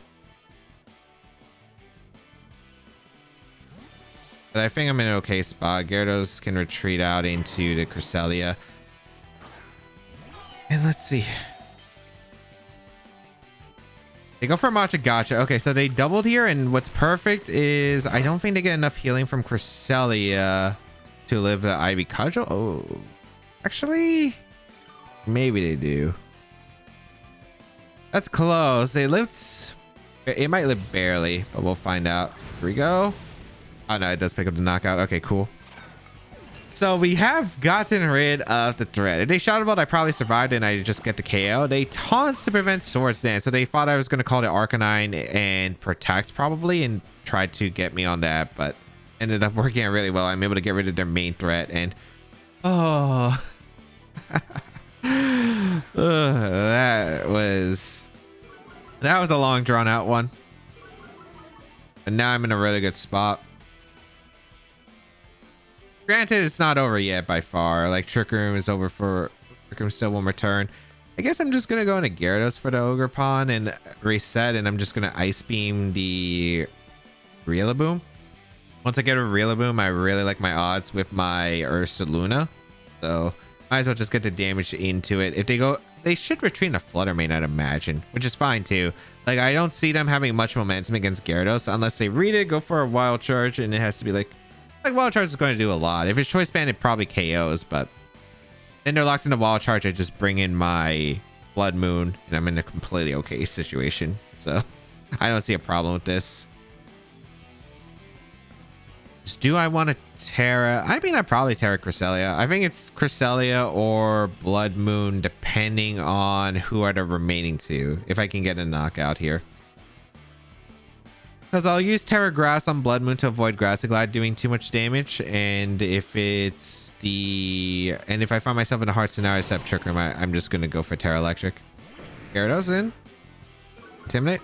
But I think I'm in an okay spot. Gyarados can retreat out into the Cresselia. And let's see. They go for Matcha Gotcha. Okay, so they doubled here, and what's perfect is I don't think they get enough healing from Cresselia to live the Ivy Cudgel. Oh, actually, maybe they do. That's close. They lived. It might live barely, but we'll find out. Here we go. Oh no, it does pick up the knockout. Okay, cool. So we have gotten rid of the threat. If they shot about, I probably survived and I just get the KO. They taunts to prevent Swords Dance. So they thought I was going to call it Arcanine and Protect probably and tried to get me on that, but ended up working out really well. I'm able to get rid of their main threat and oh, that was a long drawn out one. And now I'm in a really good spot. Granted, it's not over yet by far. Like, Trick Room is over for... Trick Room still won't return. I guess I'm just going to go into Gyarados for the Ogerpon and reset, and I'm just going to Ice Beam the Rillaboom. Once I get a Rillaboom, I really like my odds with my Ursaluna. So, might as well just get the damage into it. If they go... They should retreat in a Flutter Mane, I'd imagine, which is fine, too. Like, I don't see them having much momentum against Gyarados unless they read it, go for a Wild Charge, and it has to be like... Like, Wild Charge is going to do a lot. If it's Choice Band, it probably KOs, but then they're locked in a Wild Charge. I just bring in my Blood Moon, and I'm in a completely okay situation. So I don't see a problem with this. Just, do I want to Terra? I mean, I'd probably Terra Cresselia. I think it's Cresselia or Blood Moon, depending on who are the remaining two. If I can get a knockout here. Because I'll use Terra Grass on Blood Moon to avoid Grassy Glide doing too much damage. And if it's the... And if I find myself in a hard scenario except Trick Room, I'm just going to go for Terra Electric. Gyarados in. Intimidate.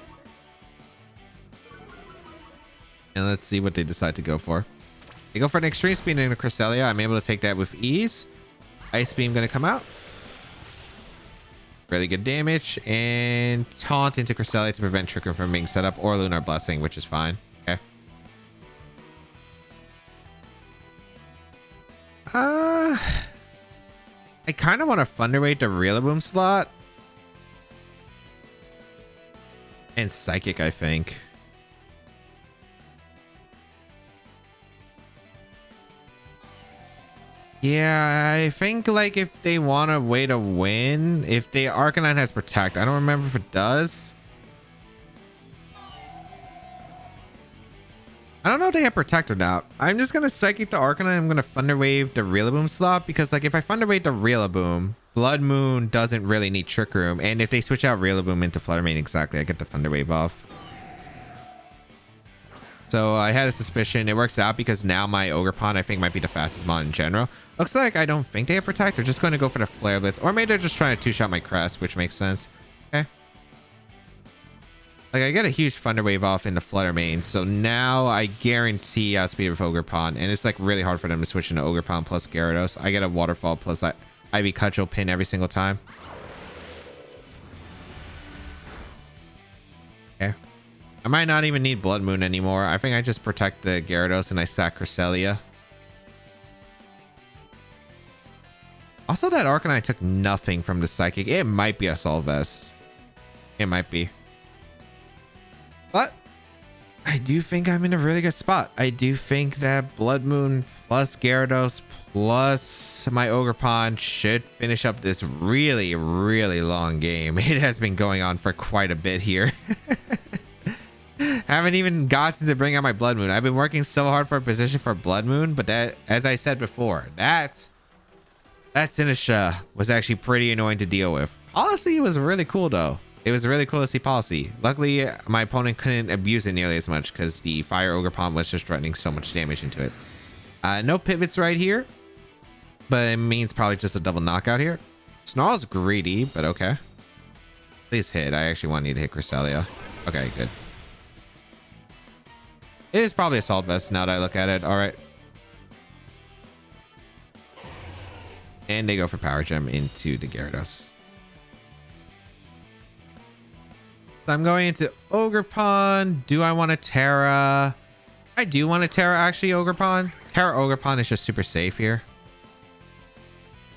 And let's see what they decide to go for. They go for an Extreme Speed into Cresselia. I'm able to take that with ease. Ice Beam going to come out. Really good damage, and Taunt into Cresselia to prevent Trick Room from being set up, or Lunar Blessing, which is fine. Okay. I kind of want to Thunder Wave the Rillaboom slot. And Psychic, I think. Yeah, I think like if they want a way to win, if the Arcanine has Protect, I don't remember if it does. I don't know if they have Protect or not. I'm just gonna Psychic the Arcanine. I'm gonna Thunder Wave the Rillaboom slot because like if I Thunder Wave the Rillaboom, Blood Moon doesn't really need Trick Room, and if they switch out Rillaboom into Flutter Mane, exactly, I get the Thunder Wave off. So I had a suspicion. It works out because now my Ogerpon I think might be the fastest mon in general. Looks like I don't think they have Protect. They're just going to go for the Flare Blitz. Or maybe they're just trying to two-shot my Crest, which makes sense. Okay. Like I get a huge Thunder Wave off in the Flutter Mane. So now I guarantee outspeed with Ogerpon. And it's like really hard for them to switch into Ogerpon plus Gyarados. I get a Waterfall plus Ivy Cudgel pin every single time. Okay. I might not even need Blood Moon anymore. I think I just protect the Gyarados and I sack Cresselia. Also, that Arcanine took nothing from the Psychic. It might be a Assault Vest. It might be. But I do think I'm in a really good spot. I do think that Blood Moon plus Gyarados plus my Ogerpon should finish up this really, really long game. It has been going on for quite a bit here. Haven't even gotten to bring out my Blood Moon. I've been working so hard for a position for Blood Moon, but that, as I said before, that Sinistra was actually pretty annoying to deal with. Policy was really cool though. It was really cool to see Policy. Luckily, my opponent couldn't abuse it nearly as much because the Fire Ogerpon was just threatening so much damage into it. No pivots right here, but it means probably just a double knockout here. Snarl's greedy, but okay. Please hit. I actually want you to hit Cresselia. Okay, good. It is probably Assault Vest now that I look at it. All right. And they go for Power Gem into the Gyarados. So I'm going into Ogerpon. Do I want to Terra? I do want to Terra actually Ogerpon. Terra Ogerpon is just super safe here.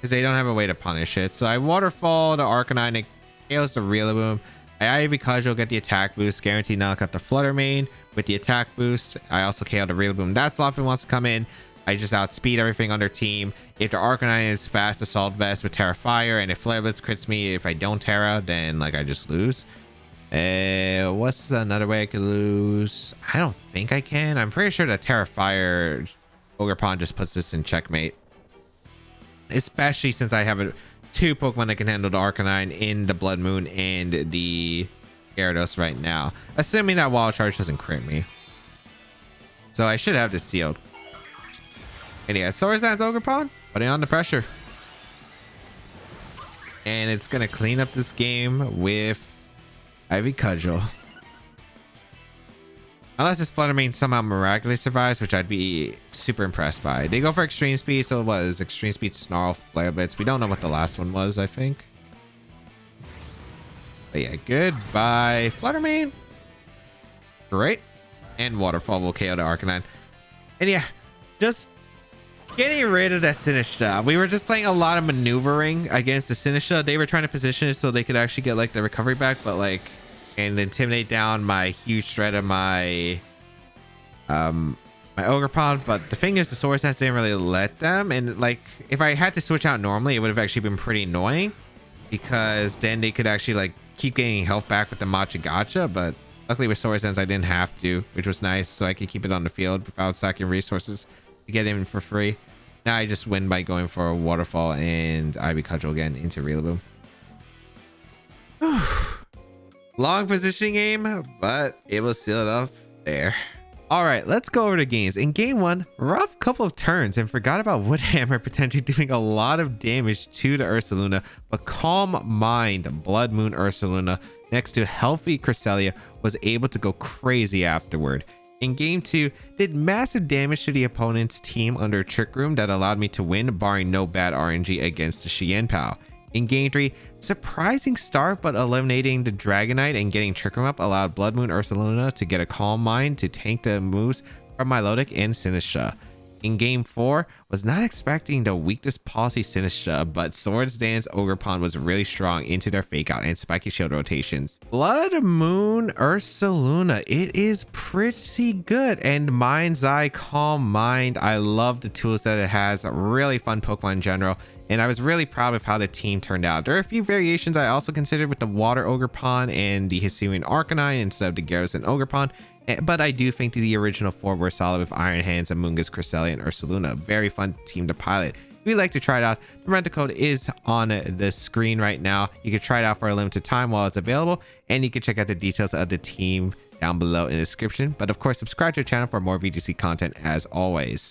because they don't have a way to punish it. So I Waterfall the Arcanine, it KOs the Rillaboom. I Ivy Cudgel, get the attack boost, guaranteed knock out the Flutter Mane with the attack boost. I also KO the Rillaboom. That Slothfin wants to come in. I just outspeed everything on their team. If the Arcanine is fast, Assault Vest with Terra Fire, and if Flare Blitz crits me, if I don't Terra, then like I just lose. What's another way I could lose? I don't think I can. I'm pretty sure that Terra Fire Ogerpon just puts this in checkmate. Especially since I have two Pokemon that can handle the Arcanine in the Blood Moon and the Gyarados right now. Assuming that Wild Charge doesn't crit me. So I should have this sealed. And yeah, Swords Dance Ogerpon, putting on the pressure. And it's going to clean up this game with Ivy Cudgel. Unless this Flutter Mane somehow miraculously survives, which I'd be super impressed by. They go for Extreme Speed, so what is Extreme Speed, Snarl, Flare Blitz? We don't know what the last one was, I think. But yeah, goodbye, Flutter Mane. Great. And Waterfall will KO the Arcanine. And yeah, just getting rid of that Sinistra. We were just playing a lot of maneuvering against the Sinistra. They were trying to position it so they could actually get like the recovery back, but like, and intimidate down my huge threat of my my Ogerpon. But the thing is, the Swords Dance didn't really let them. And like, if I had to switch out normally, it would have actually been pretty annoying, because then they could actually like keep getting health back with the Macha Gacha. But luckily with Swords Dance, I didn't have to, which was nice, so I could keep it on the field without stacking resources to get in for free. Now I just win by going for a Waterfall and Ivy Cudgel again into Rillaboom. Long positioning game, but it was sealed up there. All right, let's go over to games. In game one, rough couple of turns and forgot about Woodhammer potentially doing a lot of damage to the Ursaluna, but Calm Mind Bloodmoon Ursaluna next to Healthy Cresselia was able to go crazy afterward. In game 2, did massive damage to the opponent's team under Trick Room that allowed me to win, barring no bad RNG against the Xianpao. In game 3, surprising start, but eliminating the Dragonite and getting Trick Room up allowed Bloodmoon Ursaluna to get a Calm Mind to tank the moves from Milotic and Sinistra. In game 4, was not expecting the weakness policy Sinistra, but Swords Dance Ogerpon was really strong into their Fake Out and Spiky Shield rotations. Bloodmoon Ursaluna, it is pretty good, and Mind's Eye Calm Mind, I love the tools that it has. Really fun Pokemon in general, and I was really proud of how the team turned out. There are a few variations I also considered with the Water Ogerpon and the Hisuian Arcanine instead of the Gyarados and Ogerpon. But I do think the original 4 were solid with Iron Hands, Amoonguss, Cresselia, and Ursaluna. Very fun team to pilot. If you'd like to try it out, the rental code is on the screen right now. You can try it out for a limited time while it's available, and you can check out the details of the team down below in the description. But of course, subscribe to the channel for more VGC content as always.